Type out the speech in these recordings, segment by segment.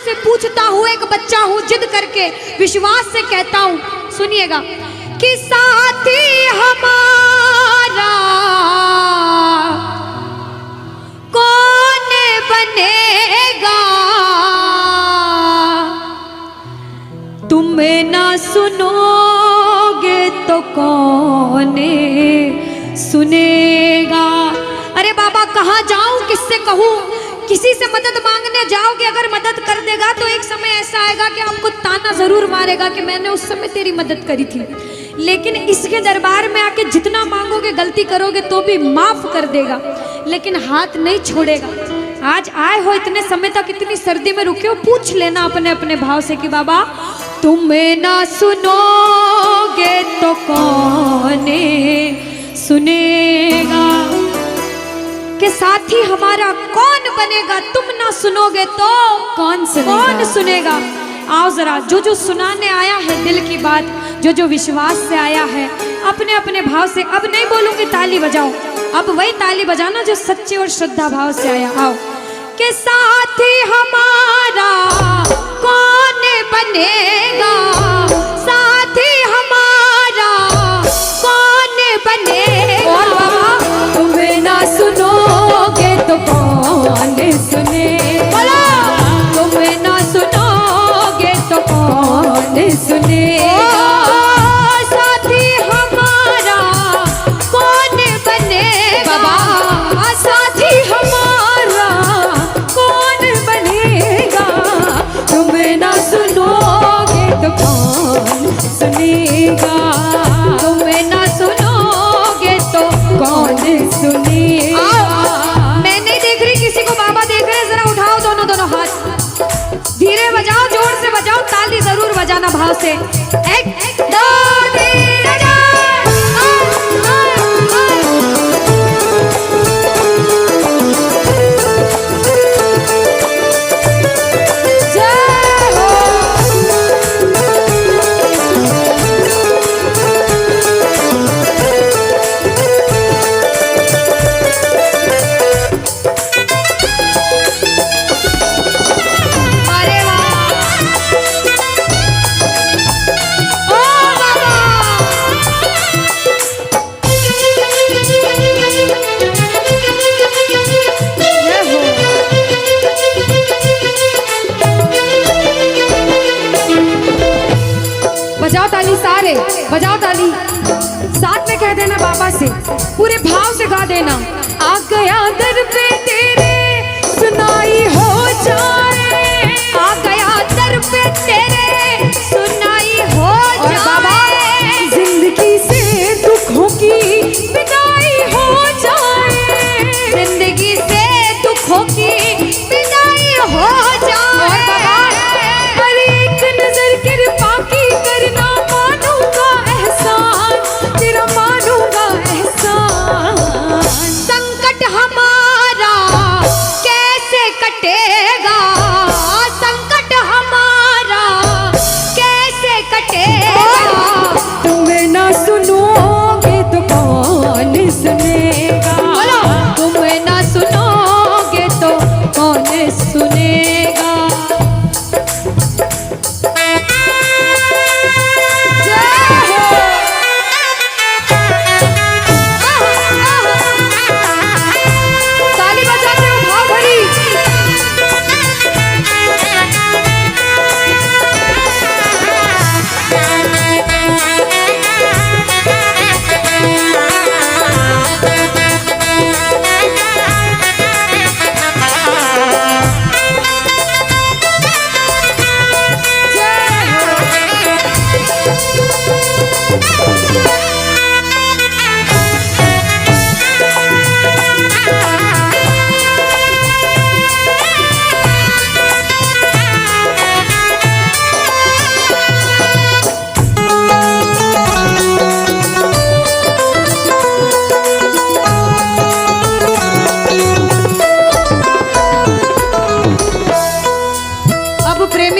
से पूछता हूँ, एक बच्चा हूँ, जिद करके विश्वास से कहता हूँ, सुनिएगा, कि साथी हमारा कौन बनेगा, तुम ना सुनोगे तो कौन सुनेगा। अरे बाबा कहाँ जाऊं, किससे कहूँ, किसी से मदद मांगने जाओगे, अगर मदद कर देगा तो एक समय ऐसा आएगा कि आपको ताना जरूर मारेगा कि मैंने उस समय तेरी मदद करी थी, लेकिन इसके दरबार में आके जितना मांगोगे, गलती करोगे तो भी माफ कर देगा, लेकिन हाथ नहीं छोड़ेगा। आज आए हो इतने समय तक, इतनी सर्दी में रुके हो, पूछ लेना अपने अपने भाव से कि बाबा तुम ना सुनोगे तो कौन सुनेगा, कि साथी हमारा कौन बनेगा, तुम ना सुनोगे तो कौन सुनेगा। आओ जरा, जो जो सुनाने आया है दिल की बात, जो जो विश्वास से आया है, अपने अपने भाव से, अब नहीं बोलूंगी ताली बजाओ, अब वही ताली बजाना जो सच्चे और श्रद्धा भाव से आया। आओ, कि साथी हमारा कौन बनेगा, साथी हमारा कौन बनेगा, और बाबा तुम्हें ना सुनोगे तो कौन सुनेगा, तुम्हें ना सुनोगे तो कौन सुनेगा, साथी हमारा कौन बनेगा, साथी हमारा कौन बनेगा, तुम्हें ना सुनोगे तो कौन सुनेगा, तुम्हें ना सुनोगे तो कौन सुनेगा। मैं नहीं देख रही किसी को, बाबा देख रहे हैं, जरा उठाओ दोनों दोनों हाथ, धीरे बजाओ, जोर से बजाओ, ताली जरूर बजाना भाव से। एक दो तीन बजाओ ताली, सारे बजाओ ताली, साथ में कह देना बाबा से, पूरे भाव से गा देना। आ गया दर पे तेरे सुनाई हो जाए, आ गया दर पे तेरे सुनाई हो जाए, जिंदगी से दुखों की विदाई हो जाए, जिंदगी से दुखों की विदाई हो जाए, पर एक नजर कृपा की करना, मानूंगा एहसान तेरा, मानूंगा एहसान, संकट हमारा कैसे कटेगा, संकट हमारा कैसे कटेगा, तुम्हें ना सुनोगे तो कौन सुनेगा, तुम्हें ना सुनोगे तो कौन सुनेगा।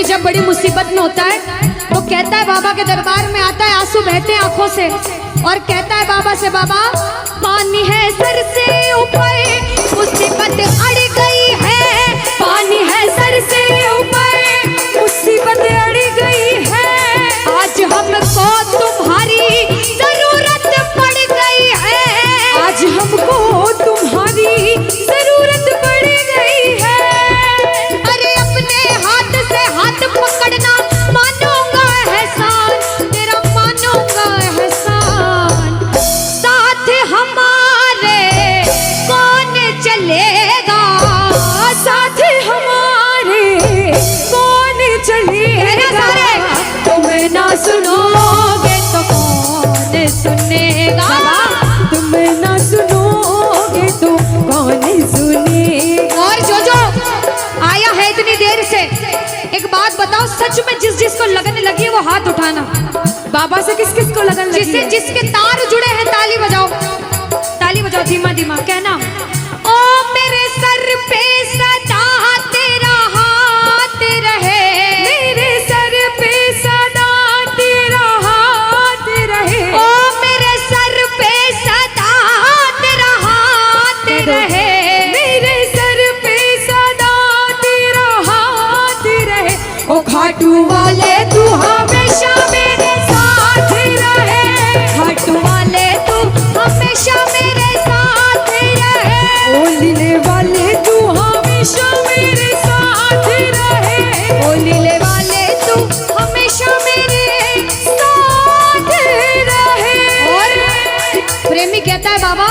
जब बड़ी मुसीबत में होता है तो कहता है, बाबा के दरबार में आता है, आंसू बहते हैं आंखों से, और कहता है बाबा से, बाबा पानी है सर से ऊपर, मुसीबत अड़ गई है, पानी है सर से ऊपर, बताओ सच में जिस जिसको लगन लगी है वो हाथ उठाना। बाबा से किस किस को लगन लगी जिससे है? जिसके तार जुड़े हैं ताली बजाओ, ताली बजाओ धीमा धीमा, कहना ओ मेरे सर पे सदा तेरा हाथ रहे, मेरे सर पे सदा तेरा हाथ रहे, ओ मेरे सर पे सदा तेरा हाथ रहे, मेरे सर पे सदा तेरा हाथ रहे। ओ खाटू वाले तू हमेशा मेरे साथ रहे, खाटू वाले तू हमेशा मेरे साथ रहे, ओ लीले वाले तू हमेशा मेरे साथ रहे, ओ लीले वाले तू हमेशा मेरे साथ रहे। और प्रेमी कहता है बाबा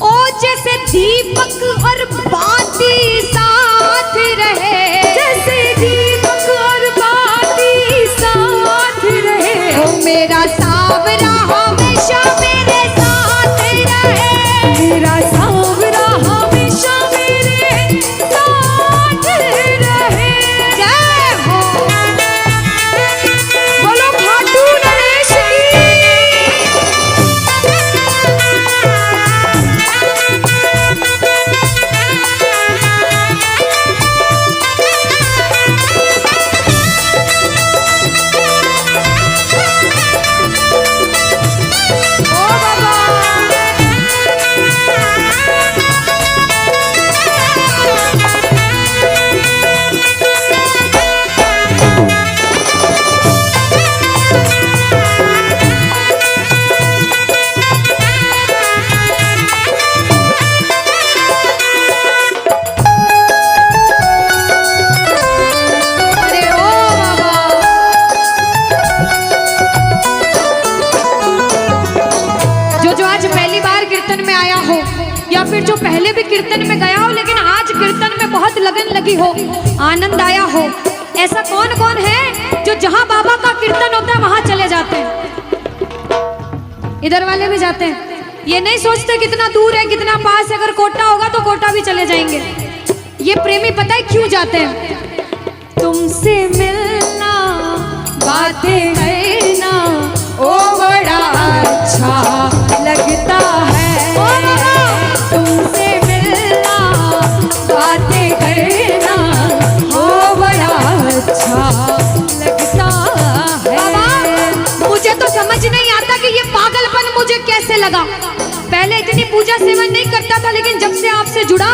ओ जैसे दीपक और बाती साथ रहे, जैसे दीपक और बाती साथ रहे, ओ मेरा सावरा हमेशा मेरे साथ रहे, मेरा सांवरा हमेशा मेरे साथ रहे। जय हो बोलो खाटू नरेश ओ बाबा। अरे ओ बाबा, जो आज पहली बार कीर्तन में आया हो या फिर जो पहले भी कीर्तन में गया हो लेकिन आज कीर्तन में बहुत लगन लगी हो, आनंद आया हो, ऐसा कौन कौन है जो जहां बाबा का कीर्तन होता है वहां चले जाते हैं? इधर वाले भी जाते हैं, ये नहीं सोचते कितना दूर है कितना पास है, अगर कोटा होगा तो कोटा भी चले जाएंगे। ये प्रेमी पता है क्यों जाते हैं? तुमसे मिलना बातें करना ओ बड़ा अच्छा लगता है, ओ बाबा। तुमसे मिलना बातें करना ओ बड़ा अच्छा लगता है। बाबा मुझे तो समझ नहीं आता कि ये पागलपन मुझे कैसे लगा। पहले इतनी पूजा सेवन नहीं करता था लेकिन जब से आपसे जुड़ा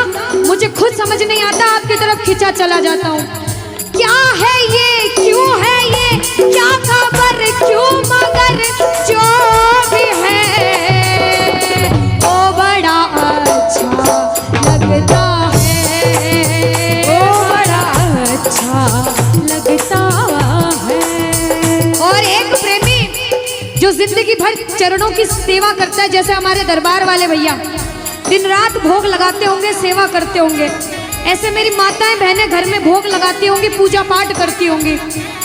मुझे खुद समझ नहीं आता, आपकी तरफ खिंचा चला जाता हूँ। क्या है ये, क्यों है ये, क्या खबर, क्यों मगर जो भी है ओ बड़ा अच्छा लगता है, ओ बड़ा अच्छा लगता है। और एक प्रेमी जो जिंदगी भर चरणों की सेवा करता है, जैसे हमारे दरबार वाले भैया दिन रात भोग लगाते होंगे, सेवा करते होंगे, ऐसे मेरी माताएं बहनें घर में भोग लगाती होंगी, पूजा पाठ करती होंगी।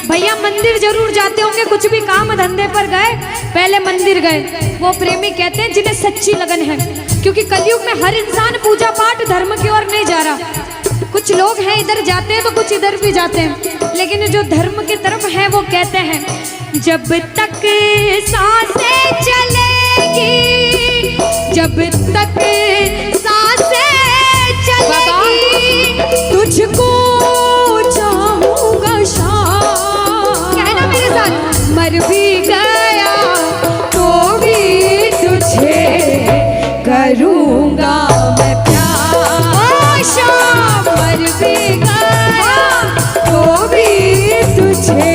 भैया मंदिर जरूर जाते होंगे, कुछ भी काम धंधे पर गए पहले मंदिर गए। वो प्रेमी कहते हैं जिन्हें सच्ची लगन है, क्योंकि कलयुग में हर इंसान पूजा पाठ धर्म की ओर नहीं जा रहा। कुछ लोग हैं इधर जाते हैं तो कुछ इधर भी जाते हैं, लेकिन जो धर्म की तरफ है वो कहते हैं जब तक सांसें चलेगी, जब तक सांसें चलेगी तुझको चाहूंगा शाम, कहना मेरे साथ, मर भी गया तो भी तुझे करूंगा मैं प्यार। ओ शाम, मर भी गया तो भी तुझे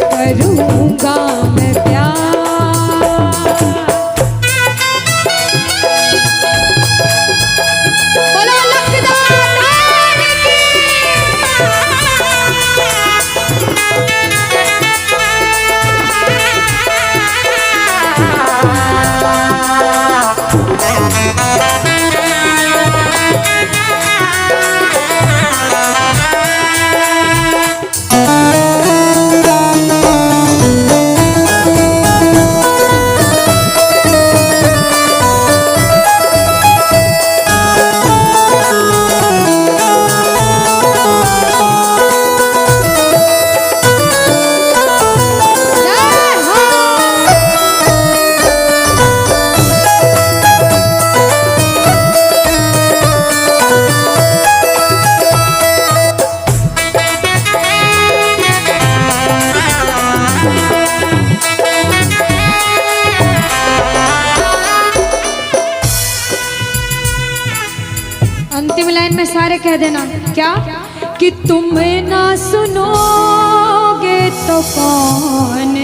करूंगा मैं प्यार। सारे कह देना क्या कि तुम ना सुनोगे तो कौन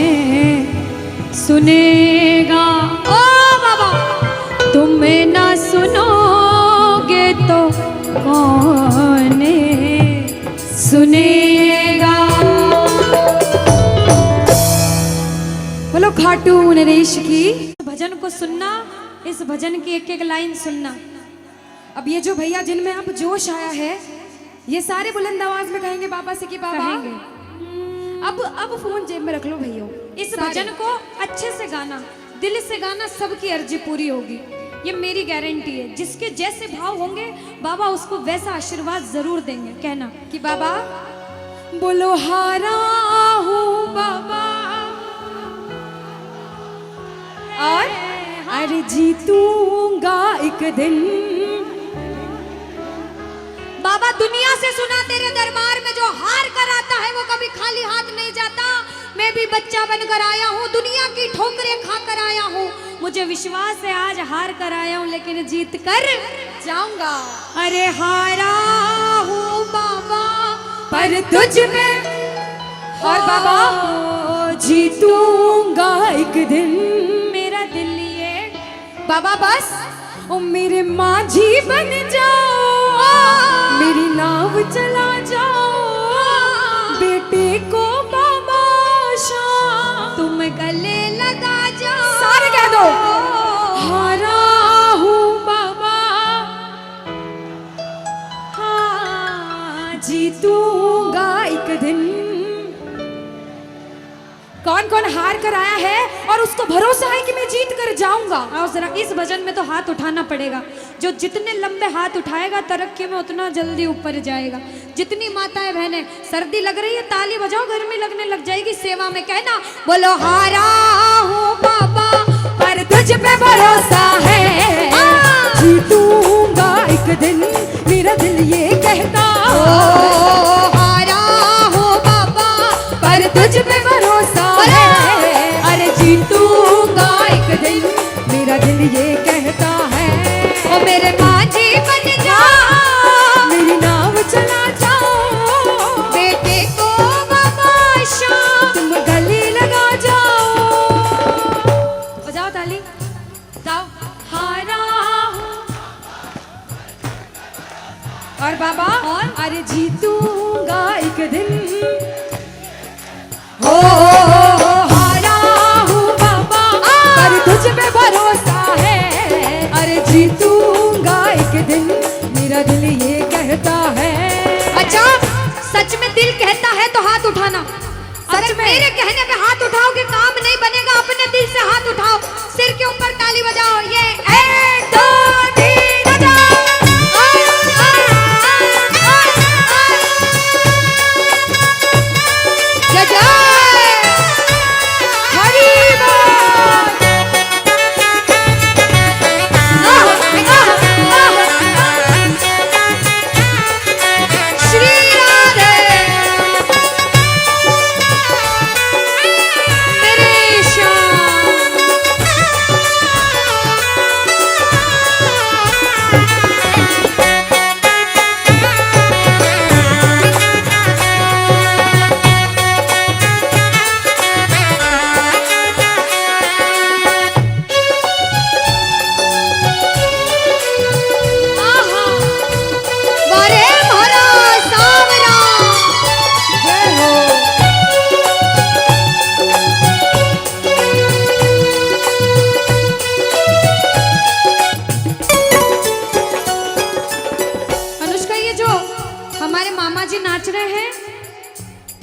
सुनेगा। ओ बाबा, तुम ना सुनोगे तो कौन सुनेगा। बोलो खाटू नरेश की। भजन को सुनना, इस भजन की एक एक लाइन सुनना। अब ये जो भैया जिनमें अब जोश आया है, ये सारे बुलंद आवाज में कहेंगे बाबा से कि बाबा अब फोन जेब में रख लो भैया। इस भजन को अच्छे से गाना, दिल से गाना, सबकी अर्जी पूरी होगी, ये मेरी गारंटी है। जिसके जैसे भाव होंगे बाबा उसको वैसा आशीर्वाद जरूर देंगे। कहना कि बाबा बोलो हारा हूँ बाबा और अरे जीतूंगा एक दिन। बाबा दुनिया से सुना तेरे दरबार में जो हार कर आता है वो कभी खाली हाथ नहीं जाता। मैं भी बच्चा बनकर आया हूँ, दुनिया की ठोकरें खाकर आया हूँ। मुझे विश्वास है आज हार कर आया हूँ लेकिन जीत कर जाऊंगा। अरे हारा हूँ बाबा पर तुझ में और बाबा जीतूंगा एक दिन। मेरा दिल ये बाबा बस ओ मेरे माझी बन जाओ, मेरी नाव चला जाओ, बेटे को बाबा शाम तुम गले लगा जाओ। सारे कह दो हारा हूँ बाबा, हाँ जीतूंगा एक दिन। कौन कौन हार कर आया है और उसको भरोसा है कि मैं जीत कर जाऊंगा। और जरा इस भजन में तो हाथ उठाना पड़ेगा। जो जितने लंबे हाथ उठाएगा तरक्की में उतना जल्दी ऊपर जाएगा। जितनी माताएं बहनें सर्दी लग रही है ताली बजाओ, गर्मी लगने लग जाएगी सेवा में। कहना बोलो हारा हूँ बाबा पर तुझ पे भरोसा है, जीतूंगा एक दिन मेरा दिल ये कहता। हारा हूँ बाबा पर तुझ पे भरोसा है, अरे जीतूंगा एक दिन मेरा दिल ये कहता है। ओ मेरे माझी बन जाओ, मेरी नाव चला जाओ, बेटे को बाबा शाम तुम गले लगा जाओ। बजाओ ताली जाओ। हारा और बाबा और अरे जीतूंगा एक दिन। हो हारा हूँ बाबा पर तुझ पे भरोसा है, अरे जीतूंगा एक दिन मेरा दिल ये कहता है। अच्छा सच में दिल कहता है तो हाथ उठाना। सच में मेरे कहने पे हाथ उठाओगे काम नहीं बनेगा। अपने दिल से हाथ उठाओ, सिर के ऊपर ताली बजाओ। ये 1 2 3 बजाओ। जय जय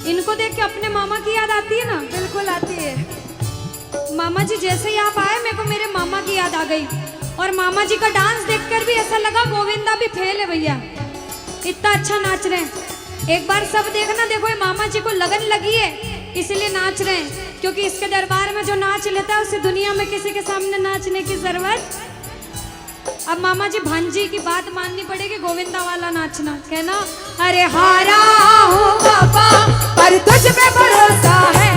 इनको देख के अपने मामा की याद आती है ना? बिल्कुल आती है। मामा जी जैसे ही आप आए मेरे को मेरे मामा की याद आ गई। और मामा जी का डांस देखकर भी ऐसा लगा गोविंदा भी फेल है भैया, इतना अच्छा नाच रहे हैं। एक बार सब देखना, देखो ये मामा जी को लगन लगी है इसलिए नाच रहे हैं, क्योंकि इसके दरबार में जो नाच लेता है उसे दुनिया में किसी के सामने नाचने की जरूरत। अब मामा जी भांजी की बात माननी पड़ेगी, गोविंदा वाला नाचना। कहना अरे हारा हूँ बाबा पर तुझ पे भरोसा है,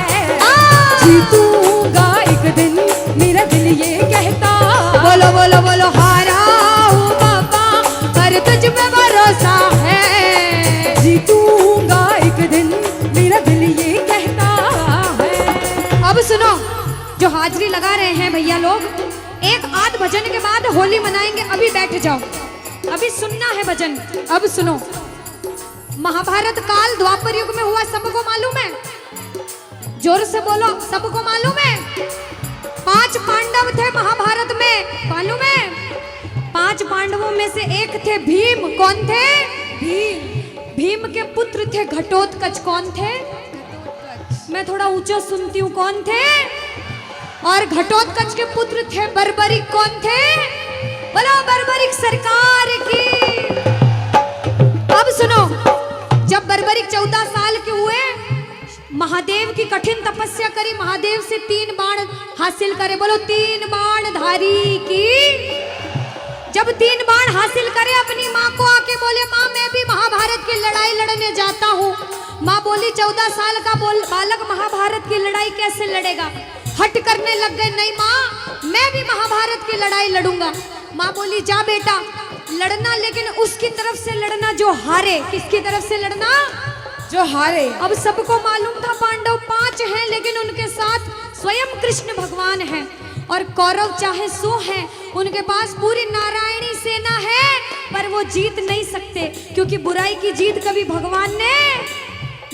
जीतूंगा एक दिन मेरा दिल ये कहता। बोलो बोलो बोलो हारा हूँ बाबा पर तुझ पे भरोसा लगा रहे हैं भैया लोग, एक आध भजन के बाद होली मनाएंगे। अभी बैठ जाओ, अभी सुनना है भजन। अब सुनो, महाभारत काल द्वापर युग में हुआ, सबको मालूम है? जोर से बोलो, सबको मालूम है? 5 पांडव थे महाभारत में, मालूम है? 5 पांडवों में से एक थे भीम। कौन थे? भीम। भीम के पुत्र थे घटोत्कच। कौन थे? मैं थोड़ा ऊंचा सुनती हूँ। कौन थे? और घटोत्कच के पुत्र थे बर्बरिक। कौन थे? बोलो बर्बरिक सरकार की। अब सुनो, जब बर्बरिक 14 साल के हुए, महादेव की कठिन तपस्या करी, महादेव से 3 बाण हासिल करे। बोलो 3 बाण धारी की। जब 3 बाण हासिल करे, अपनी माँ को आके बोले, माँ मैं भी महाभारत की लड़ाई लड़ने जाता हूँ। माँ बोली 14 साल का बालक महाभारत की लड़ाई कैसे लड़ेगा? हट करने लग गए, नहीं माँ मैं भी महाभारत की लड़ाई लड़ूंगा। माँ बोली जा बेटा लड़ना, लेकिन उसकी तरफ से लड़ना जो हारे। किसकी तरफ से लड़ना? जो हारे। अब सबको मालूम था पांडव 5 हैं, लेकिन उनके साथ स्वयं कृष्ण भगवान हैं। और कौरव चाहे 100 हैं, उनके पास पूरी नारायणी सेना है, पर वो जीत नहीं सकते, क्योंकि बुराई की जीत कभी भगवान ने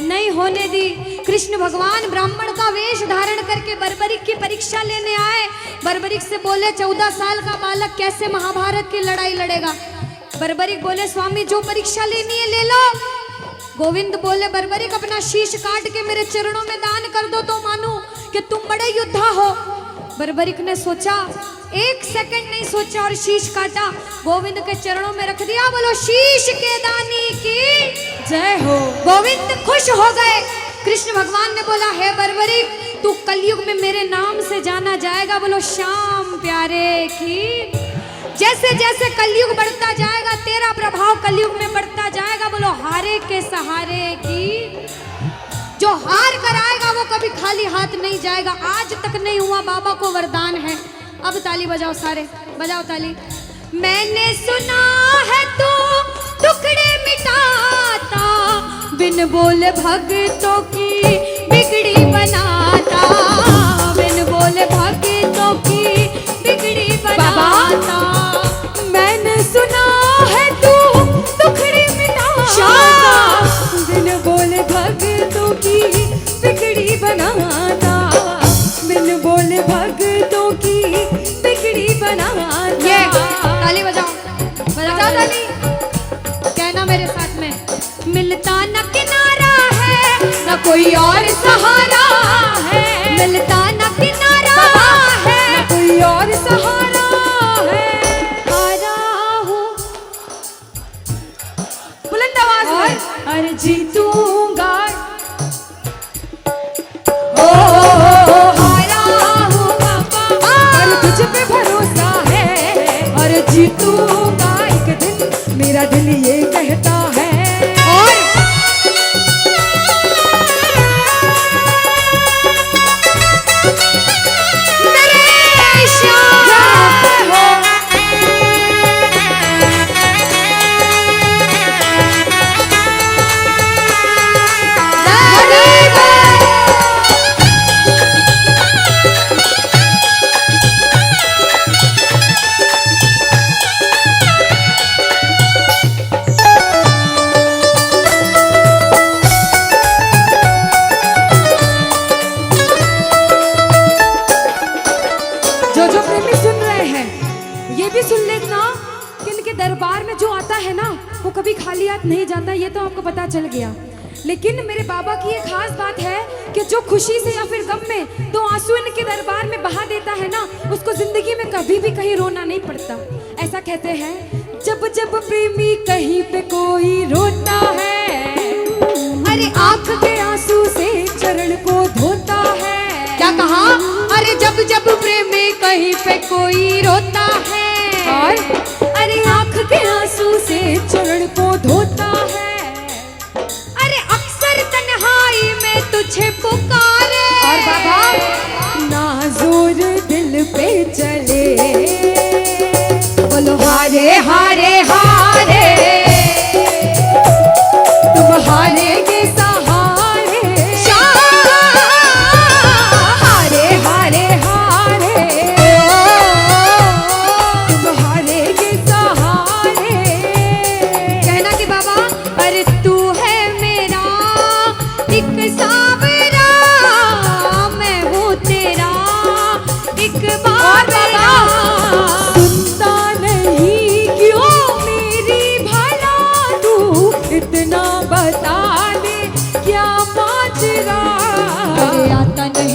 नहीं होने दी। कृष्ण भगवान ब्राह्मण का वेश धारण करके बर्बरिक की परीक्षा लेने आए। बर्बरिक से बोले 14 साल का बालक कैसे महाभारत की लड़ाई लड़ेगा? बर्बरिक बोले स्वामी जो परीक्षा लेनी है ले लो। गोविंद बोले बर्बरिक अपना शीश काट के मेरे चरणों में दान कर दो तो मानूं कि तुम बड़े योद्धा हो। बर्बरिक ने सोचा, 1 सेकंड नहीं सोचा और शीश काटा, गोविंद के चरणों में रख दिया। बोलो शीश के दानी की जय हो। गोविंद खुश हो गए। कृष्ण भगवान ने बोला हे बर्बरिक तू कलयुग में मेरे नाम से जाना जाएगा। बोलो श्याम प्यारे की। जैसे जैसे कलयुग बढ़ता जाएगा तेरा प्रभाव कलयुग में बढ़ता जाएगा। बोलो हारे के सहारे की। जो हार कर आएगा वो कभी खाली हाथ नहीं जाएगा। आज तक नहीं हुआ, बाबा को वरदान है। अब ताली बजाओ, सारे बजाओ ताली। मैंने सुना है तू टुकड़े मिटाता, बिन बोले भक्तों की बिगड़ी बनाता, बिन बोले भक्तों की बिगड़ी बनाता। मैंने सुना है तू टुकड़े मिटाता, बिन बोले भक्तों की बिगड़ी बनाता, बिन बोले भक्तों की बिगड़ी बनाता। ये ताली बजाओ, बजाओ ताली। कहना मेरे साथ में, मिलता न किनारा है न कोई और सहारा है, मिलता न किनारा है न कोई और सहारा है। हारा हूँ बुलंद आवाज में अरे जीतूंगा। हारा हूँ बाबा और तुझ पे भरोसा है, और जीतूंगा एक दिन, मेरा दिल ये कहता है। और मेरे श्याम हो। जो जो प्रेमी सुन रहे हैं ये भी सुन लेना कि इनके दरबार में जो आता है ना वो कभी खाली हाथ नहीं जाता। ये तो आपको पता चल गया। लेकिन मेरे बाबा की एक खास बात है कि जो खुशी से या फिर गम में 2 आंसू इनके दरबार में बहा देता है ना, उसको जिंदगी में कभी भी कहीं रोना नहीं पड़ता। ऐसा कहते हैं, जब जब प्रेमी कहीं पे कोई रोता है, अरे आंख के आंसू से चरण को धोता है। क्या कहा? अरे जब जब प्रेमी कहीं पे कोई रोता है, और अरे आंख के आंसू से चरण को धोता है। अरे अक्सर तन्हाई में तुझे पुकारे। और बाबा नाज़ुर दिल पे चले, बोलो हारे हारे हारे, तुम हारेगे सहारे। हारे हारे हारे,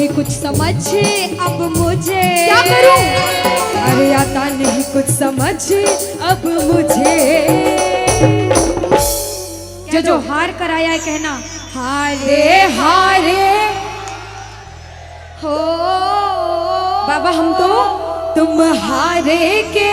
नहीं कुछ समझ अब मुझे, क्या करूं? अरे आता नहीं कुछ समझ अब मुझे। जो हार कर आया है कहना हारे हारे हो बाबा, हम तो तुम हारे के।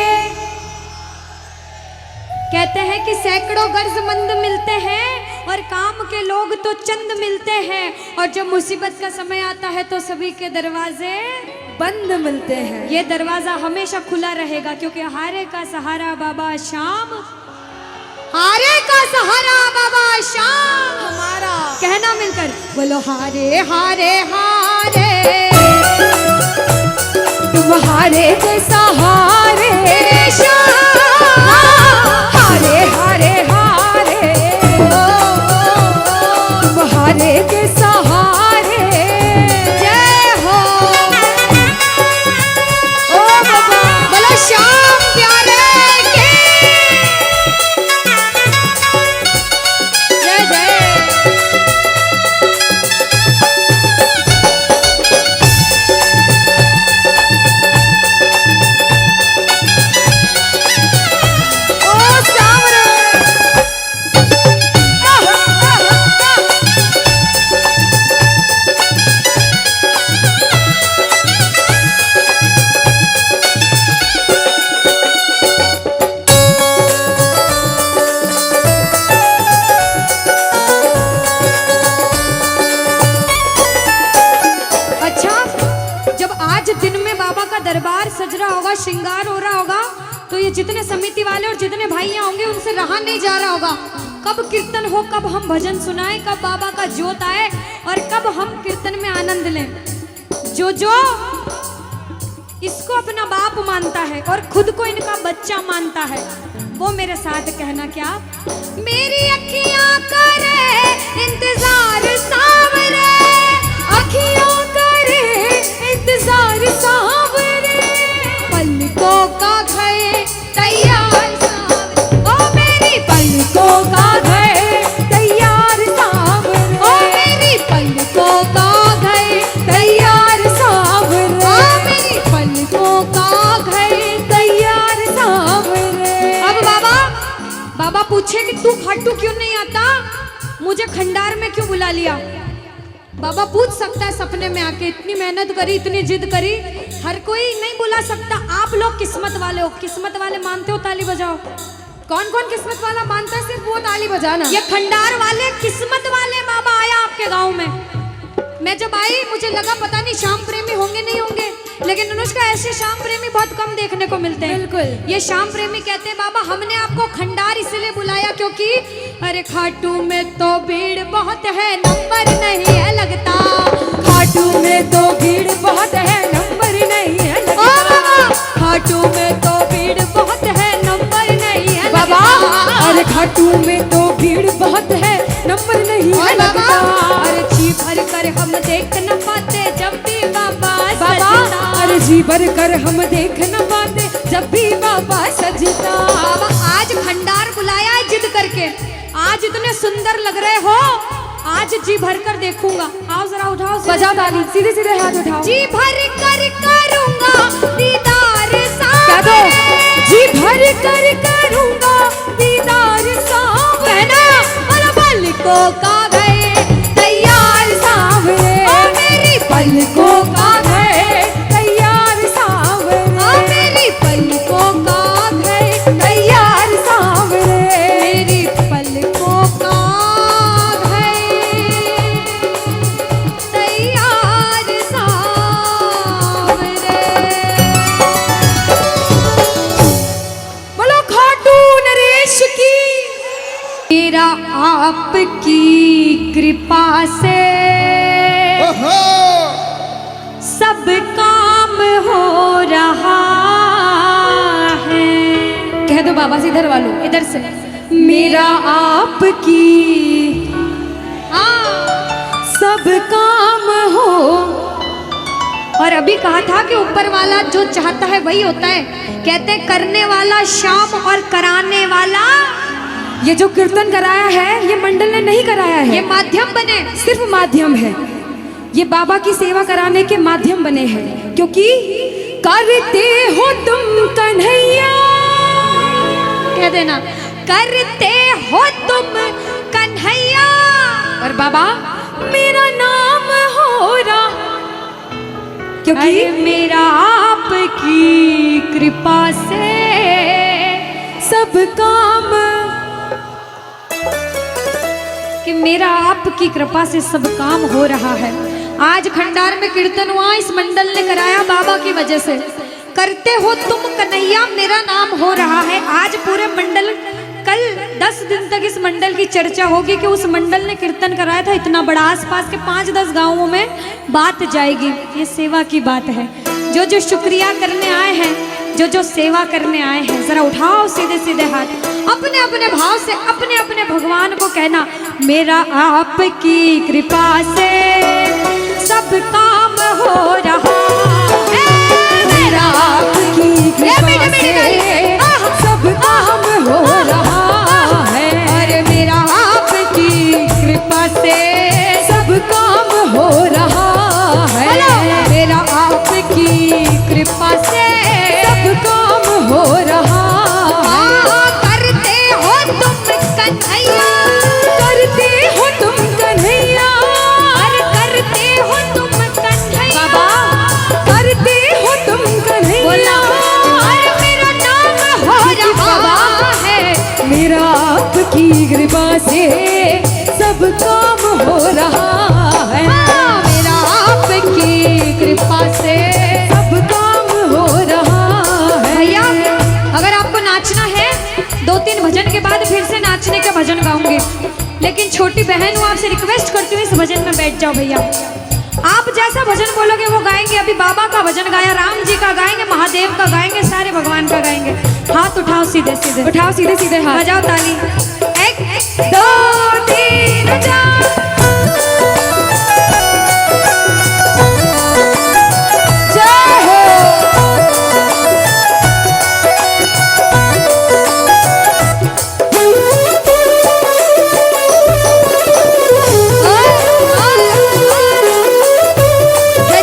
कहते हैं कि सैकड़ों गर्जमंद मिलते हैं और काम के लोग तो चंद मिलते हैं, और जब मुसीबत का समय आता है तो सभी के दरवाजे बंद मिलते हैं। ये दरवाजा हमेशा खुला रहेगा, क्योंकि हारे का सहारा बाबा शाम, हारे का सहारा बाबा शाम हमारा। कहना मिलकर बोलो हारे हारे हारे, तुम हारे के सहारे शाम, हारे हारे हारे, तुम हारे के सहारे। जय हो ओ बाबा, बोलो शाम प्यारे के जय जय। दरबार सज रहा होगा, श्रृंगार हो रहा होगा, तो ये जितने समिति वाले और जितने भाइयां होंगे उनसे रहा नहीं जा रहा होगा। कब कीर्तन हो, कब हम भजन सुनाएं, कब बाबा का जोत आए और कब हम कीर्तन में आनंद लें। जो इसको अपना बाप मानता है और खुद को इनका बच्चा मानता है, वो मेरे साथ कहना क्या, मेरी अखियां करे इंतजार सावरे, अखियां करे इंतजार सावरे, पलकों का घर तैयार सावरे, ओ मेरी पलकों का घर तैयार सावरे, ओ मेरी पलकों का घर तैयार सावरे, ओ मेरी पलकों का घर तैयार सावरे। अब बाबा पूछे कि तू खाटू क्यों नहीं आता, मुझे खंडार में क्यों बुला लिया। बाबा पूछ सकता है सपने में आके, इतनी मेहनत करी, इतनी जिद करी, हर कोई नहीं बुला सकता। आप लोग किस्मत वाले हो, किस्मत वाले मानते हो, ताली बजाओ। कौन कौन किस्मत वाला मानता है, सिर्फ वो ताली बजाना। ये खंडार वाले किस्मत वाले बाबा आया आपके गांव में। मैं जब आई मुझे लगा पता नहीं श्याम प्रेमी होंगे नहीं होंगे, लेकिन अनुष्का ऐसे श्याम प्रेमी बहुत कम देखने को मिलते हैं। बिल्कुल। ये श्याम प्रेमी कहते हैं बाबा हमने आपको खंडार इसलिए बुलाया क्योंकि अरे खाटू में तो भीड़ बहुत है, नंबर नहीं है लगता, खाटू में तो भीड़ बहुत है, नंबर नहीं है लगता, खाटू में तो भीड़ बहुत है, नंबर नहीं है बाबा, अरे खाटू में तो भीड़ बहुत है, नंबर नहीं है लगता, अरे जी भर कर हम देख न पाते जब भी बाबा बाबा, अरे जी भर कर हम देख न पाते जब भी बाबा सजता। बाबा आज खंडार बुलाया है जिद करके, आज इतने सुंदर लग रहे हो, आज जी भर कर देखूंगा। आओ जरा उठाओ, बजाओ ताली, सीधे सीधे हाथ उठाओ। जी भर कर करूंगा दीदार क्या दो, जी भर कर करूंगा दीदार सावरे, कहना और पलकों का घर तैयार सावरे, मेरी पलकों का घर तैयार सावरे, मेरी पलकों का घर तैयार सावरे, मेरी पलकों का घर तैयार सावरे। बोलो खाटू नरेश की। मेरा आपकी कृपा से सब काम हो रहा है। कह दो बाबा से, इधर वालों, इधर से, मेरा आपकी सब काम हो। और अभी कहा था कि ऊपर वाला जो चाहता है वही होता है। कहते हैं करने वाला श्याम और कराने वाला, ये जो कीर्तन कराया है ये मंडल ने नहीं कराया है, ये माध्यम बने। सिर्फ माध्यम है। ये बाबा की सेवा कराने के माध्यम बने हैं, क्योंकि करते हो तुम कन्हैया, कह देना करते हो तुम कन्हैया, और बाबा मेरा नाम हो रहा, क्योंकि अरे मेरा आपकी कृपा से सब काम, कि मेरा आपकी कृपा से सब काम हो रहा है। आज खंडार में कीर्तन हुआ, इस मंडल ने कराया बाबा की वजह से। करते हो तुम कन्हैया, मेरा नाम हो रहा है। आज पूरे मंडल, कल 10 दिन तक इस मंडल की चर्चा होगी कि उस मंडल ने कीर्तन कराया था इतना बड़ा, आसपास के 5-10 गांवों में बात जाएगी। ये सेवा की बात है। जो जो शुक्रिया करने आए हैं, जो जो सेवा करने आए हैं, जरा उठाओ सीधे सीधे हाथ, अपने अपने भाव से अपने अपने भगवान को कहना, मेरा आपकी कृपा से सब काम हो रहा है, मेरा आपकी कृपा से सब काम हो रहा है, अरे मेरा आपकी कृपा से सब काम हो रहा है, मेरा आपकी कृपा से सब काम हो रहा है। करते हो तुम कन्हैया, करते हो तुम कन्हैया, अरे करते हो तुम कन्हैया, बाबा करते हो तुम कन्हैया, बोला अरे मेरा नाम हो रहा है, मेरा आपकी कृपा से सब काम हो रहा है, मेरा आपकी कृपा से सब काम हो रहा है। भैया अगर आपको नाचना है, 2-3 भजन के बाद फिर से नाचने का भजन गाऊंगी, लेकिन छोटी बहन हूँ, आपसे रिक्वेस्ट करती हूँ इस भजन में बैठ जाओ भैया। आप जैसा भजन बोलोगे वो गाएंगे। अभी बाबा का भजन गाया, राम जी का गाएंगे, महादेव का गाएंगे, सारे भगवान का गाएंगे। हाथ उठाओ सीधे सीधे, उठाओ सीधे सीधे हाथ, बजाओ ताली, 1 2 3 4। जय हो।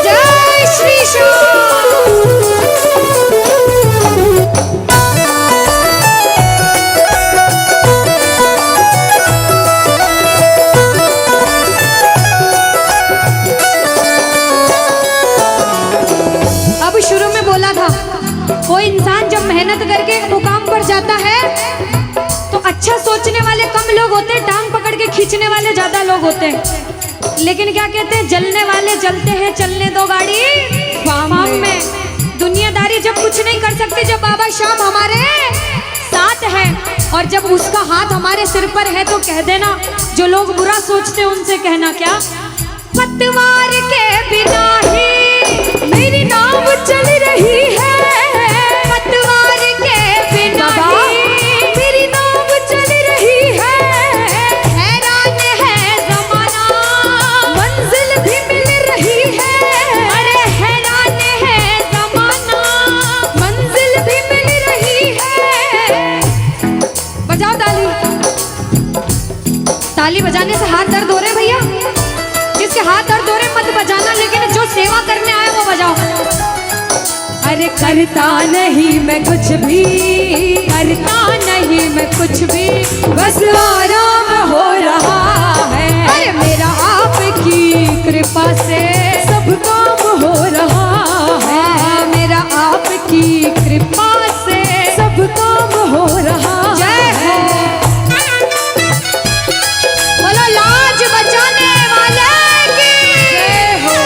जय श्री श्याम। अब शुरू में बोला था, कोई इंसान जब मेहनत करके एक मुकाम पर जाता है तो अच्छा सोचने वाले कम लोग होते हैं, टांग पकड़ के खींचने वाले ज्यादा लोग होते हैं। लेकिन क्या कहते हैं, जलने वाले जलते हैं, चलने दो गाड़ी फार्म में। दुनियादारी जब कुछ नहीं कर सकती, जब बाबा श्याम हमारे साथ है और जब उसका हाथ हमारे सिर पर है, तो कह देना, जो लोग बुरा सोचते हैं उनसे कहना क्या, पतवार के बिना ही मेरी नाव चल रही है, पतवार के बिना ही मेरी नाव चल रही है, हैरान है जमाना, मंजिल भी मिल रही है, अरे हैरान है जमाना, मंजिल भी मिल रही है। बजाओ ताली। ताली बजाने से हाथ दर्द हो रहे भैया, जिसके हाथ दर्द हो रहे मत बजाना, लेकिन जो सेवा करने आए वो बजाओ। अरे करता नहीं मैं कुछ भी, करता नहीं मैं कुछ भी, बस आराम हो रहा है, अरे मेरा आपकी कृपा से सब काम हो रहा है, मेरा आपकी कृपा से सब काम हो रहा जय है। बोलो लाज बचाने वाले की जय हो।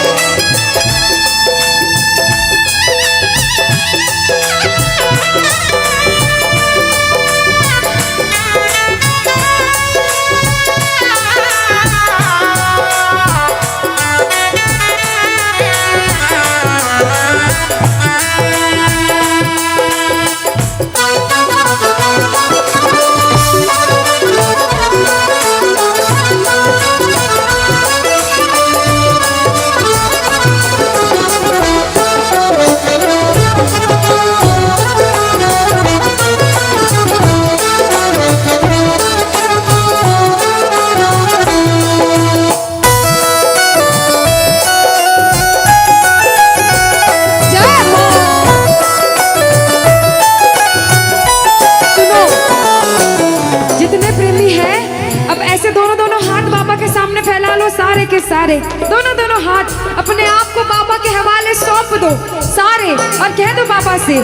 सारे, दोनों दोनों हाथ अपने आप को बाबा के हवाले सौंप दो सारे, और कह दो बाबा से,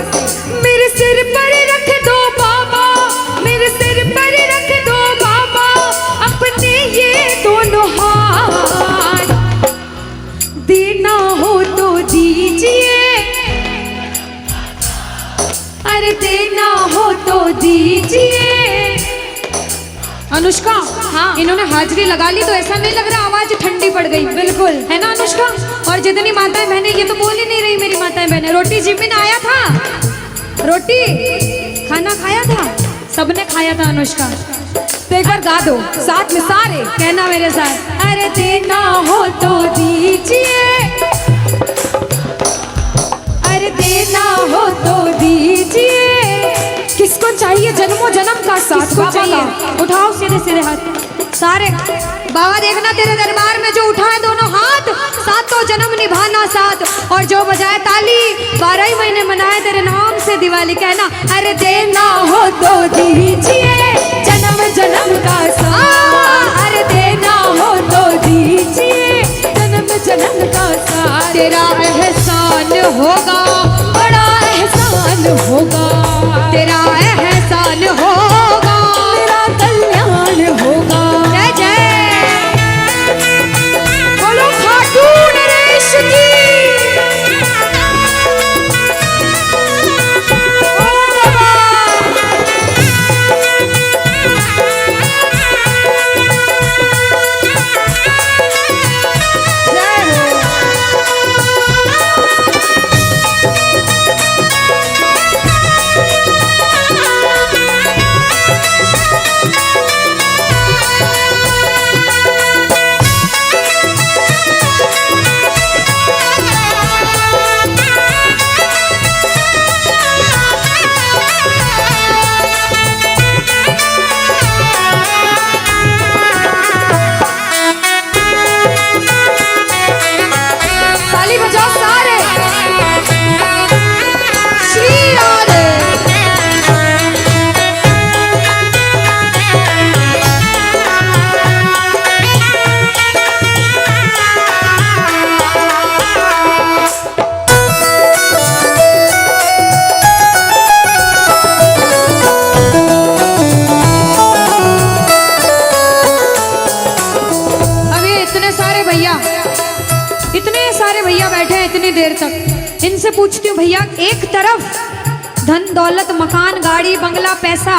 मेरे सिर पर रख दो बाबा, मेरे सिर पर रख दो बाबा अपने ये दोनों हाथ, देना हो तो दीजिए, अरे देना हो तो दीजिए। अनुष्का, हाँ, इन्होंने हाजिरी लगा ली तो ऐसा नहीं लग रहा आवाज ठंडी पड़ गई? बिल्कुल, है ना अनुष्का? और जितनी माताएं बहनें, ये तो बोल ही नहीं रही मेरी माताएं बहनें। रोटी जिमिन आया था, रोटी खाना खाया था, सबने खाया था अनुष्का। तो एक बार गा दो साथ में सारे, कहना मेरे साथ, अरे देना हो तो दीजिए, अरे देना हो तो दीजिए। किसको चाहिए जन्मों जन्म का साथ? किसको चाहिए? उठाओ सीधे सीधे हाथ सारे। बाबा देखना तेरे दरबार में जो उठाए दोनों हाथ, सातों जन्म निभाना साथ, और जो बजाए ताली 12 ही महीने मनाए तेरे नाम से दिवाली। कहना, अरे देना हो तो दीजिए जन्म जन्म का साथ, अरे देना हो तो दीजिए जन्म जन्म का साथ। तेरा एहसान होगा, बड़ा एहसान होगा, तेरा एहसान होगा, तेरा कल्याण होगा। जय जय बोलो खाटू नरेश की। देर तक इनसे पूछती हूँ, भैया एक तरफ धन दौलत मकान गाड़ी बंगला पैसा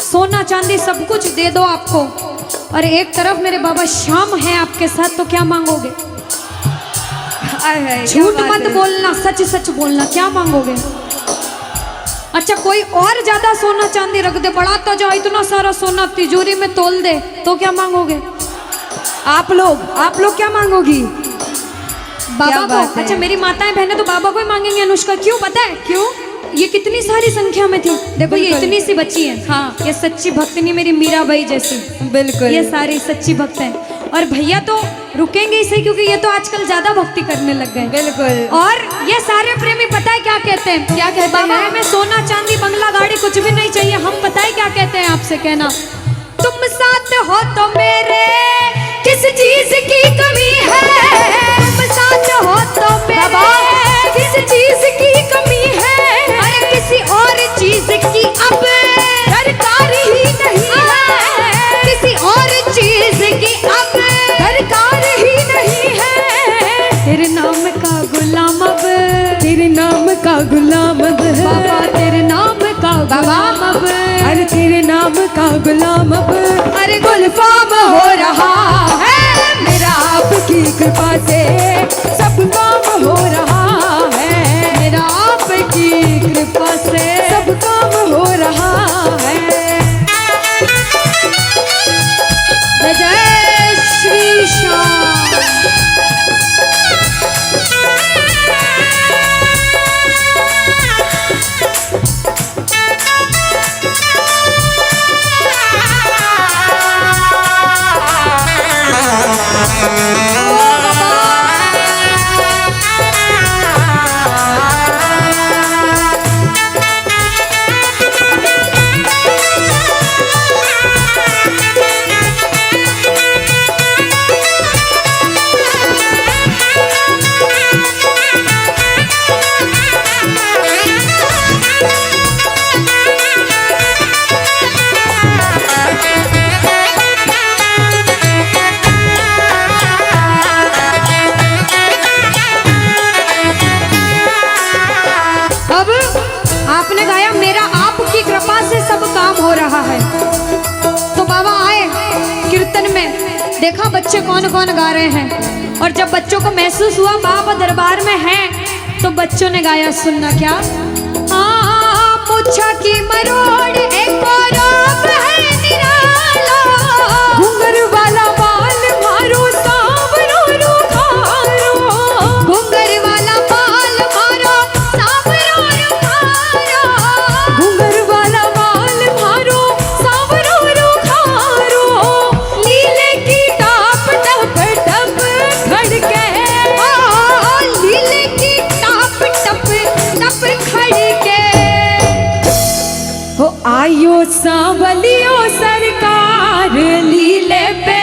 सोना चांदी सब कुछ दे दो आपको, और एक तरफ मेरे बाबा श्याम है आपके साथ, तो क्या मांगोगे? झूठ मत बोलना, सच सच बोलना, क्या मांगोगे? अच्छा कोई और ज्यादा सोना चांदी रख दे, बढ़ाता जाओ इतना सारा सोना तिजोरी में तोल दे, तो क्या मांगोगे? आप लोग क्या मांगोगी? बाबा को। अच्छा मेरी माताएं बहनें तो बाबा को ही मांगेंगे अनुष्का, क्यों पता है? क्यों? ये कितनी सारी संख्या में थी, देखो ये इतनी सी बच्ची है, हाँ ये सच्ची भक्तनी मेरी मीराबाई जैसी, बिल्कुल ये सारी सच्ची भक्त हैं। और भैया तो रुकेंगे ही सही, क्योंकि ये तो आजकल ज्यादा भक्ति करने लग गए। बिल्कुल। और ये सारे प्रेमी पता है क्या कहते हैं? क्या कहते हैं? बाबा हमें सोना चांदी बंगला गाड़ी कुछ भी नहीं चाहिए, हम पता है क्या कहते हैं आपसे? कहना, तुम साथ हो तो मेरे किस चीज की कमी है, तुम साथ हो तो मेरे किस चीज की कमी है, अरे किसी और चीज की अब दरकार ही नहीं है, किसी और चीज की अब दरकार ही नहीं है। तेरे नाम का गुलाम अब, तेरे नाम का गुलाम अब बाबा, तेरे नाम का गुलाम अब, अरे तेरे नाम का गुलाम अब, अरे गुलफाम हो रहा है मेरा आपकी कृपा से, सब काम हो रहा है मेरा आपकी कृपा से, सब काम हो रहा है। जय श्री श्याम। देखा बच्चे कौन कौन गा रहे हैं, और जब बच्चों को महसूस हुआ बाबा दरबार में हैं, तो बच्चों ने गाया, सुनना क्या। मुच्छा की मरोड़ एक और है निराला, घुंघर वाला बाल मारो सांवरो रुखारो, घुंघर वाला बाल मारो सांवरो रुखारो, घुंघर वाला बाल मारो सांवरो रुखारो, लीले की टाप टप टप खड़के, लीले की टाप टप टप खड़के, हो आयो सांवलियो सरकार लीले पे।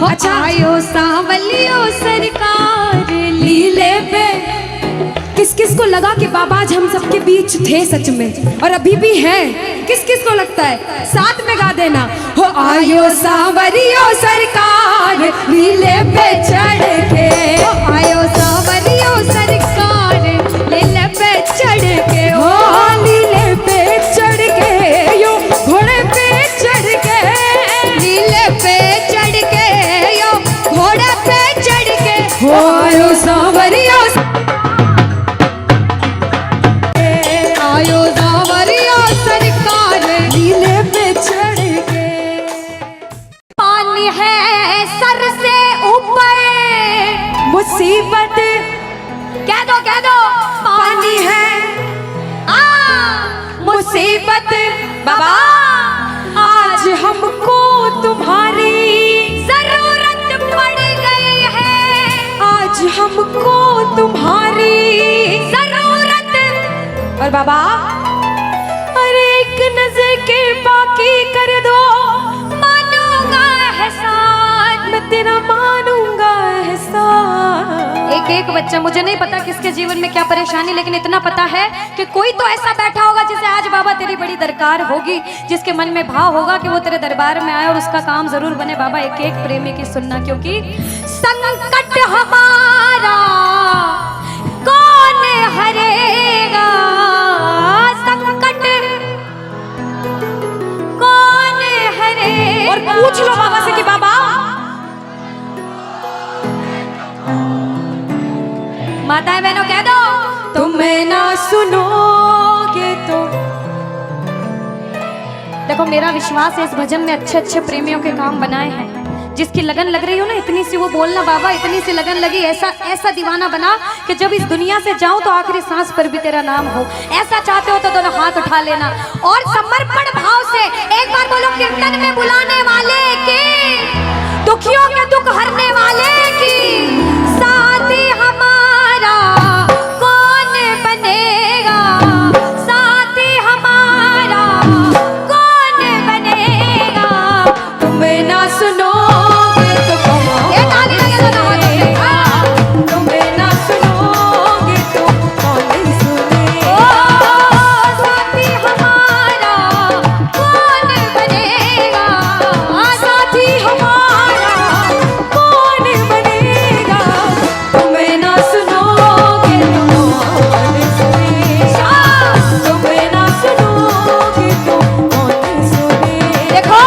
अच्छा, आयो सांवलियो सरकार लीले पे। किस किस को लगा कि बाबा आज हम सबके बीच थे सच में, और अभी भी हैं? किस किस को लगता है? साथ में गा देना, हो आयो सांवरियो सरकार लीले पे चढ़ के, आयो सांवरियो सरकार लीले पे चढ़ के, हो लीले पे चढ़ के, यो घोड़े पे चढ़ के, लीले पे चढ़ के, यो घोड़े पे चढ़ के, हो आयो सांवरियो आयो सांवरियो सरकार लीले पे चढ़ के। पानी है सर से ऊपर, मुसीबत कह दो पानी है, मुसीबत बाबा आज हमको तुम्हारी जरूरत पड़ गई है, आज हमको तुम्हारी जरूरत। और बाबा अरे एक नजर के बाकी कर दो, मानूंगा एहसान, मैं तेरा मानूंगा एहसान। एक एक बच्चा, मुझे नहीं पता किसके जीवन में क्या परेशानी, लेकिन इतना पता है कि कोई तो ऐसा बैठा होगा जिसे आज बाबा तेरी बड़ी दरकार होगी, जिसके मन में भाव होगा कि वो तेरे दरबार में आए और उसका काम जरूर बने। बाबा एक एक प्रेमी की सुनना, क्योंकि संकट हमारा कौन हरेगा, संकट कौन हरेगा। और पूछ लो बाबा से कि बाबा माताएं बहनों कह दो, तुम्हें ना सुनोगे तो। देखो मेरा विश्वास है इस भजन में अच्छे अच्छे प्रेमियों के काम बनाए हैं। जिसकी लगन लग रही हो ना, इतनी सी वो बोलना बाबा, इतनी सी लगन लगी, ऐसा ऐसा दीवाना बना कि जब इस दुनिया से जाऊं तो आखिरी सांस पर भी तेरा नाम हो। ऐसा चाहते हो तो दोनों हाथ उठा लेना और समर्पण भाव से एक बार बोलो, कीर्तन में बुलाने वाले की, दुखियों के दुख हरने वाले की, साथी हमारा कौन बनेगा, साथी हमारा कौन बनेगा। तुम्हें ना सुनो ये ताली लगे दोनों हाथों से। तुम्हें ना सुनोगे तो कौन सुनेगा। साथी हमारा कौन बनेगा, साथी हमारा कौन बनेगा। तुम्हें ना सुनोगे तो कौन सुनेगा। तुम्हें ना सुनोगे तो कौन सुनेगा। देखो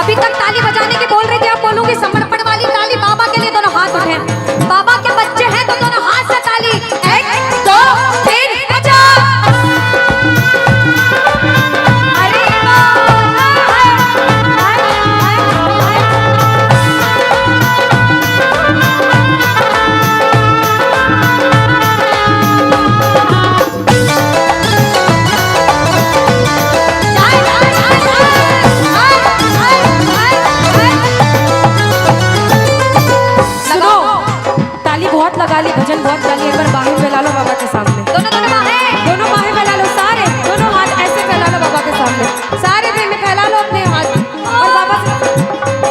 अभी तक ताली बजाने की बोल रही थी, अब बोलूंगी समर्पण वाली ताली। बाबा के लिए दोनों हाथ उठे, बाबा के बच्चे हैं तो दोनों हाथ से ताली। 1 2 3 बजा। अरे सुनो, ताली बहुत लगा ली, भजन बहुत गा ली, एक बार बाहें फैला लो बाबा के सामने। दोनों दोनों बाहें, दोनों बाहें फैला लो, सारे दोनों हाथ ऐसे फैला लो बाबा के सामने। सारे प्रेमी फैला लो अपने हाथ और बाबा से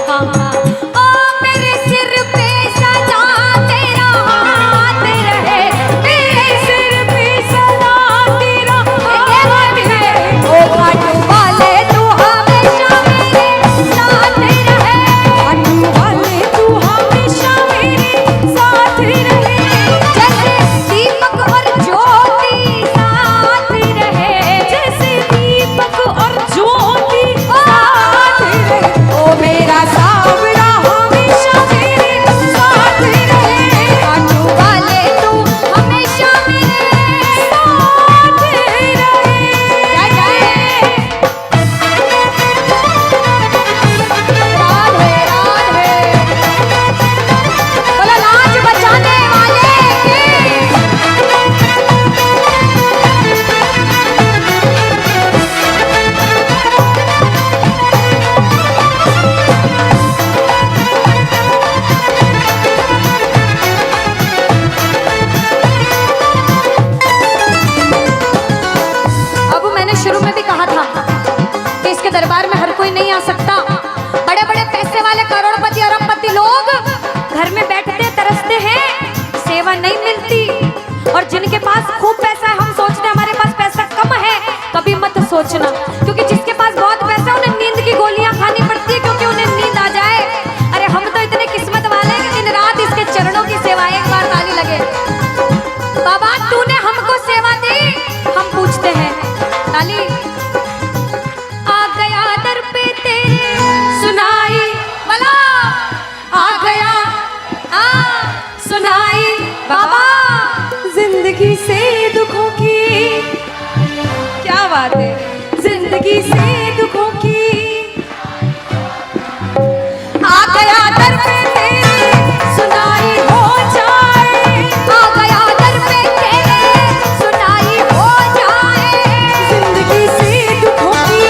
हाँ हाँ। ओ मेरे सिर पे सदा तेरा हाथ रहे, मेरे सिर पे सदा तेरा हाथ रहे। ओ घाट वाले तू हमेशा मेरे साथ रहे, घाट वाले तू हमेशा मेरे साथ रहे। जैसे दीपक और ज्योति तरसते हैं, सेवा नहीं मिलती। और जिनके पास खूब पैसा है, हम सोचते हैं हमारे पास पैसा कम है, कभी मत सोचना, क्योंकि जिसके पास बहुत पैसा है उन्हें नींद की गोलियां खानी पड़ती है, क्योंकि उन्हें नींद आ जाए। अरे हम तो इतने किस्मत वाले हैं कि दिन रात इसके चरणों की सेवा, एक बार ताली लगे। बाबा तूने हमको सेवा दी, हम पूछते हैं ताली। आ गया दर पे तेरे सुनाई वाला, आ गया सुनाई बाबा जिंदगी से दुखों की, क्या बात है, जिंदगी से दुखों की, आ गया दर पे तेरे सुनाई हो जाए, आ गया दर पे तेरे सुनाई हो जाए, जिंदगी से दुखों की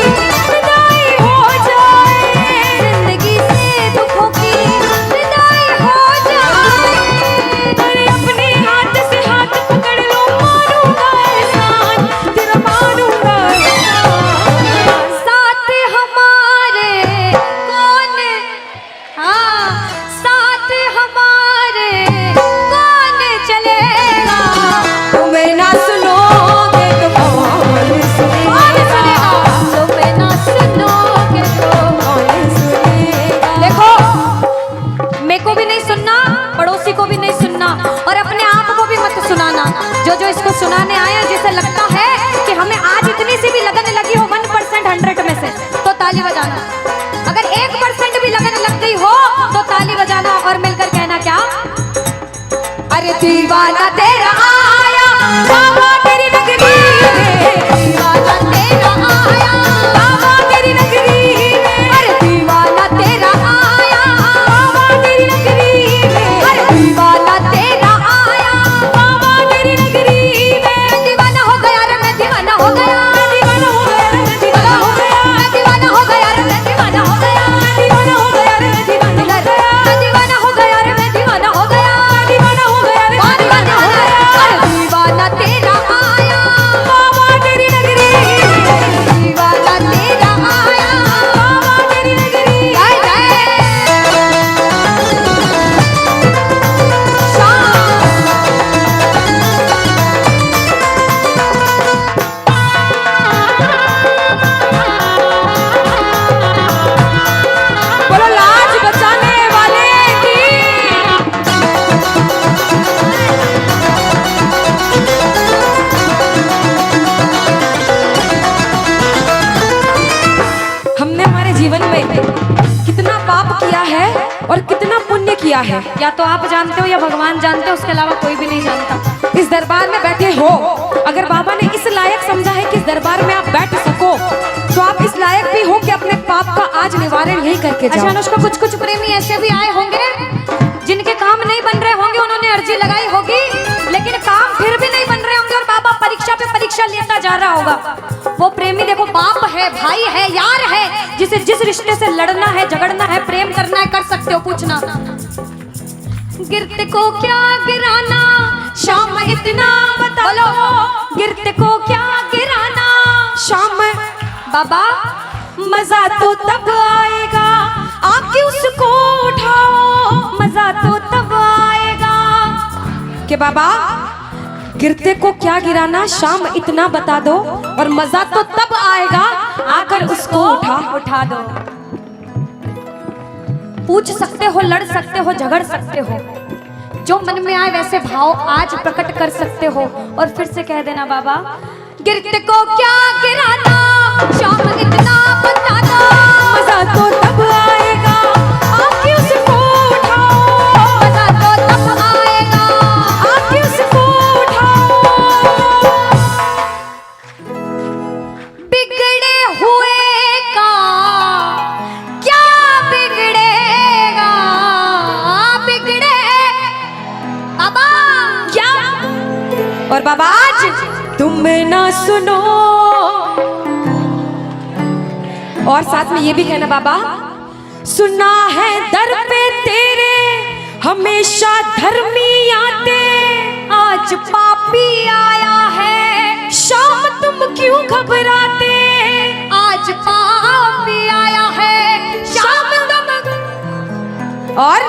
विदाई हो जाए, जिंदगी से दुखों की विदाई हो जाए। अरे अपने हाथ से हाथ पकड़ लो, मारूंगा एहसान, तेरा मारूंगा एहसान। साथ हमारे कौन, हाँ साथ हमारे कौन चलेगा, तुम्हें ना सुनोगे तो कौन सुनेगा, तुम्हें ना सुनोगे तो। कौन सुनेगा। देखो, मेरे को भी नहीं सुनना, पड़ोसी को भी नहीं सुनना, और अपने आप को भी मत सुनाना। जो इसको सुनाने आए, जिसे लगता है कि हमें आज इतनी सी भी लगन लगी हो 1% 100 में से, तो ताली बजाना। अगर 1% भी लगन लग गई हो तो ताली बजाना और मिलकर कहना क्या, अरे दीवाना तेरा आया बाबा तेरी नगरी में, दीवाना तेरा आया बाबा तेरी नगरी में, अरे दीवाना तेरा आया बाबा तेरी नगरी में, अरे दीवाना तेरा आया बाबा तेरी नगरी में। दीवाना हो गया रे मैं, दीवाना हो गया, दीवाना हो गया रे मैं, दीवाना हो गया, दीवाना हो गया रे मैं, दीवाना हो गया, दीवाना हो गया रे मैं, दीवाना हो गया, दीवाना हो गया रे मैं, दीवाना हो गया, दीवाना हो गया रे मैं, दीवाना हो गया। अरे दीवाना तेरा आया बाबा तेरी नगरी में, दीवाना तेरा आया बाबा तेरी नगरी। जय जय बोलो लाज बचाने वाले की। हमने हमारे जीवन में कितना पाप किया है और कितना पुण्य किया है, या तो आप जानते हो या भगवान जानते हो, उसके अलावा कोई भी नहीं जानता। इस दरबार में बैठे हो, अगर बाबा ने इस लायक समझा है कि इस दरबार में आप बैठ सको, तो आप इस लायक भी हो कि अपने पाप का आज निवारण यही करके जाओ। अच्छा अनुष्का, कुछ प्रेमी ऐसे भी आए होंगे जिनके काम नहीं बन रहे होंगे, उन्होंने अर्जी लगाई होगी, लेकिन काम फिर भी नहीं बन रहे होंगे, और बाबा परीक्षा पे परीक्षा लेता जा रहा होगा। वो प्रेमी देखो, बाप है, भाई है, यार है, जिसे जिस रिश्ते से लड़ना है, झगड़ना है, प्रेम करना है, कर सकते हो। पूछना गिरते को क्या गिराना, शाम इतना बता लो, गिरते को क्या गिराना शाम बाबा, मजा तो तब आएगा आके उसको उठाओ, मजा तो तब आएगा कि बाबा गिरते को क्या गिराना, शाम इतना बता दो, और मजा तो तब आएगा आकर उसको उठा दो। पूछ सकते हो, लड़ सकते हो, झगड़ सकते हो, जो मन में आए वैसे भाव आज प्रकट कर सकते हो, और फिर से कह देना बाबा, गिरते को क्या गिराना, शाम इतना बता दो, मजा तो तब आएगा आके उसको उठाओ, मजा तो तब आएगा आके उसको उठाओ। बिगड़े हुए का क्या बिगड़ेगा, बिगड़े बाबा क्या। और बाबा आज तुम ना सुनो, और साथ में ये भी कहना बाबा, सुना है दर पे तेरे हमेशा धर्मी आते, आज पापी आया है, शाम तुम क्यों घबराते, आज पापी आया है, शाम तुम। और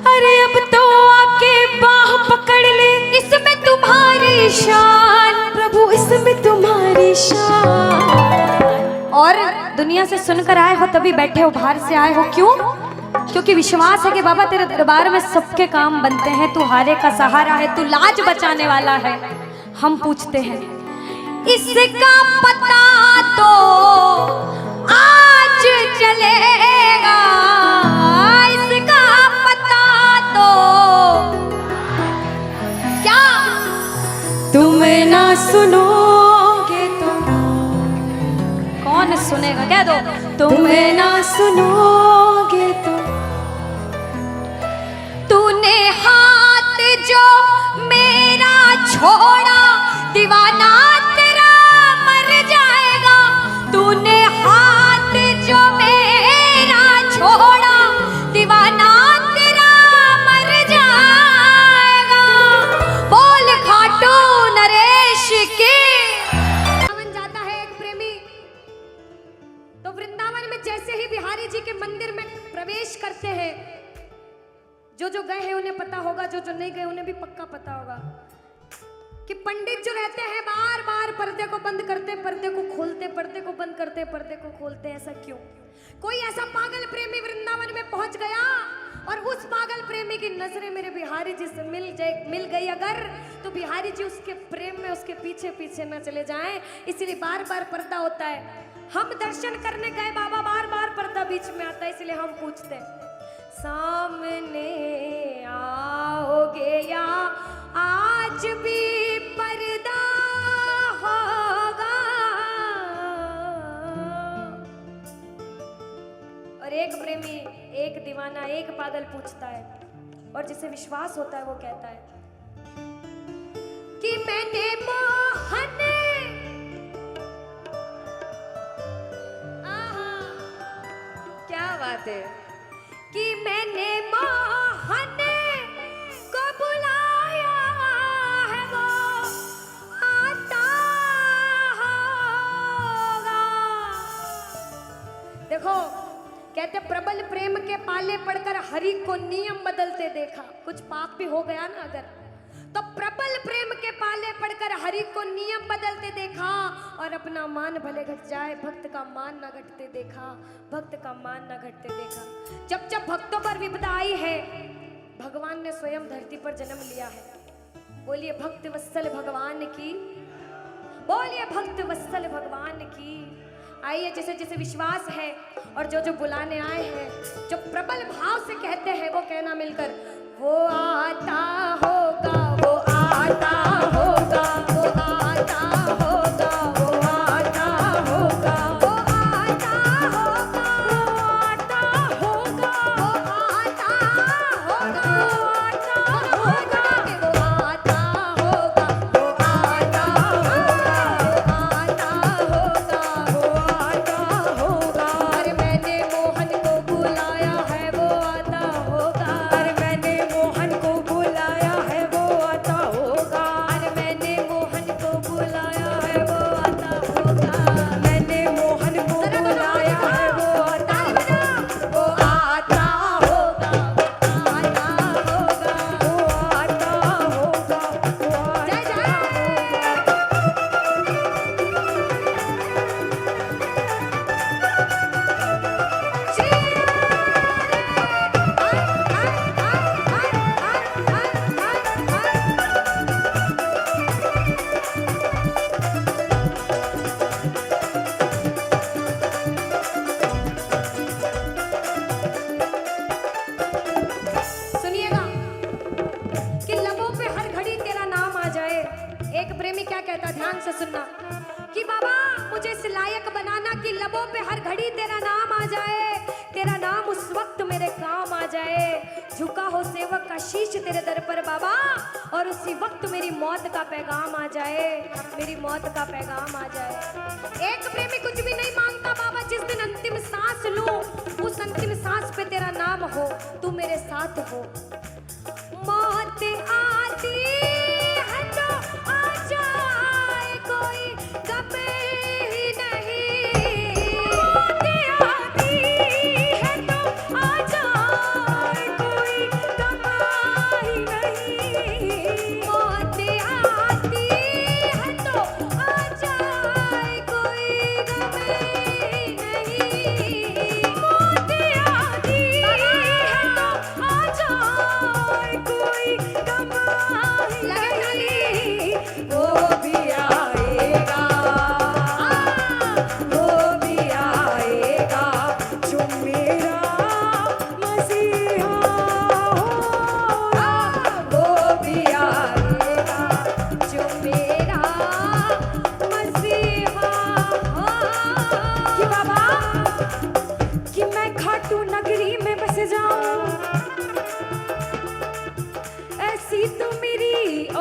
अरे अब तो और दुनिया से सुनकर आए हो तभी बैठे हो, बाहर से आए हो क्यों? क्योंकि विश्वास है कि बाबा तेरे दरबार में सबके काम बनते हैं, तू हारे का सहारा है, तू लाज बचाने वाला है। हम पूछते हैं इसका पता तो आज चलेगा, इसका पता तो क्या तुम ना सुनोगे तो कौन सुनेगा? कह दो तुम ना सुनोगे तो तूने हाथ जो मेरा छोड़ा दीवाना तेरा मर जाएगा, तूने हाथ जो मेरा छोड़ा दीवाना तेरा मर जाएगा। बोल खाटू नरेश की। वृंदावन जाता है एक प्रेमी, तो वृंदावन में जैसे ही बिहारी जी के मंदिर में प्रवेश करते हैं, जो गए हैं उन्हें पता होगा, जो नहीं गए उन्हें भी पक्का पता होगा कि पंडित जो रहते हैं बार बार पर्दे को बंद करते, पर्दे को खोलते, पर्दे को बंद करते, पर्दे को खोलते। ऐसा क्यों? कोई ऐसा पागल प्रेमी वृंदावन में पहुंच गया और उस पागल प्रेमी की नजरें मेरे बिहारी जी से मिल गई अगर, तो बिहारी जी उसके प्रेम में उसके पीछे पीछे न चले जाएं, इसलिए बार बार पर्दा होता है। हम दर्शन करने गए बाबा, बार बार पर्दा बीच में आता है, इसलिए हम पूछते हैं सामने आओगे या आज भी पर्दा होगा? और एक प्रेमी, एक दीवाना, एक पागल पूछता है, और जिसे विश्वास होता है वो कहता है कि मैंने मोहन, क्या बात है, कि मैंने मोहन को बुलाया है, वो आता होगा। देखो कहते प्रबल प्रेम के पाले पड़कर हरि को नियम बदलते देखा। कुछ पाप भी हो गया ना अगर, तो प्रबल प्रेम के पाले पड़कर हरि को नियम बदलते देखा, और अपना मान भले घट जाए भक्त का मान न घटते देखा, भक्त का मान न घटते देखा। जब जब भक्तों पर विपदा आई है, भगवान ने स्वयं धरती पर जन्म लिया है। बोलिए भक्त वत्सल भगवान की, बोलिए भक्त वत्सल भगवान की। आइए जिसे जिसे विश्वास है और जो बुलाने आए हैं, जो प्रबल भाव से कहते हैं, वो कहना मिलकर, वो आता होगा, वो आता होगा, वो आता होगा, वो आता होगा, वो आता होगा, वो आता होगा, वो आता होगा, वो आता होगा, वो आता होगा, वो आता होगा, वो आता होगा। अरे मैंने मोहन को बुलाया है, वो आता होगा। अरे मैंने मोहन को बुलाया है, वो आता होगा। अरे मैंने मोहन को बुलाया है, वो आता होगा। मैंने मोहन को बुलाया है, वो आता होगा, वो आता होगा, वो आता होगा, वो आता होगा, वो आता होगा। सुनिएगा कि लबों पे हर घड़ी तेरा नाम आ जाए। एक प्रेमी क्या कहता, ध्यान से सुनना, कि बाबा मुझे इस लायक बनाना कि लबों पे हर घड़ी तेरा नाम आ जाए, तेरा नाम उस वक्त मेरे काम आ जाए। झुका हो सेवक का शीश तेरे दर पर बाबा, और उसी वक्त मेरी मौत का पैगाम आ जाए, मेरी मौत का पैगाम आ जाए। एक प्रेमी कुछ भी नहीं मांगता बाबा, जिस दिन अंतिम सांस लूं उस अंतिम सांस पे तेरा नाम हो, तू मेरे साथ हो। मौत आती है तो आ जाए, कोई गम ही नहीं। मौत आती है तो आ जाए, कोई गम ही नहीं। मौत आती है तो आ जाए, कोई गम ही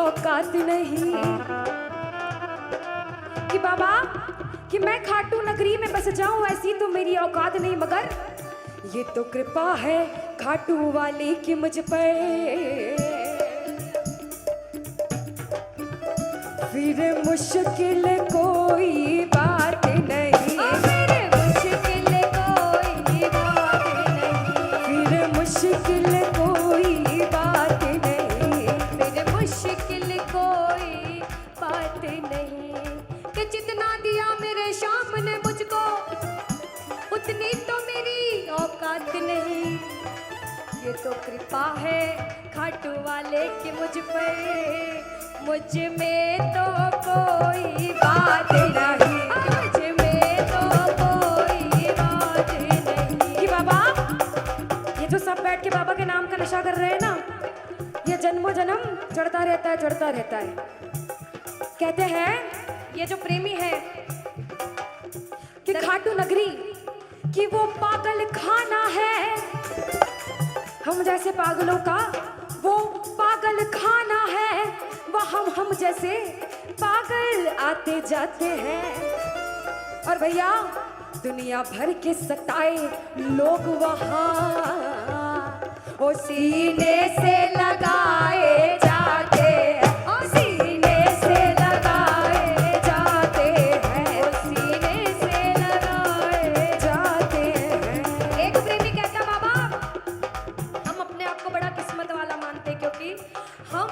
औकात नहीं कि बाबा कि मैं खाटू नगरी में बस जाऊं, ऐसी तो मेरी औकात नहीं, मगर ये तो कृपा है खाटू वाले की मुझ पर। फिर मुश्किल कोई बात नहीं, फिर मुश्किल कोई बात नहीं, फिर मुश्किल कोई बात नहीं, फिर मुश्किल कोई बात नहीं कि जितना दिया मेरे शाम ने मुझको उतनी तो मेरी औकात नहीं। ये तो कृपा है खाटू वाले की मुझ पर, मुझ में तो कोई बात नहीं, मुझ में तो कोई बात नहीं। कि बाबा ये जो सब बैठ के बाबा के नाम का नशा कर रहे हैं ना, ये जन्मों जन्म चढ़ता रहता है, चढ़ता रहता है। कहते हैं ये जो प्रेमी है कि खाटू नगरी कि वो पागल खाना है, हम जैसे पागलों का वो पागल खाना है, वह हम जैसे पागल आते जाते हैं। और भैया दुनिया भर के सताए लोग वहाँ ओ सीने से लगाए जाते हैं, ओ सीने से लगाए जाते हैं, ओ सीने से लगाए जाते हैं। एक प्रेमी कहता बाबा हम अपने आप को बड़ा किस्मत वाला मानते क्योंकि हम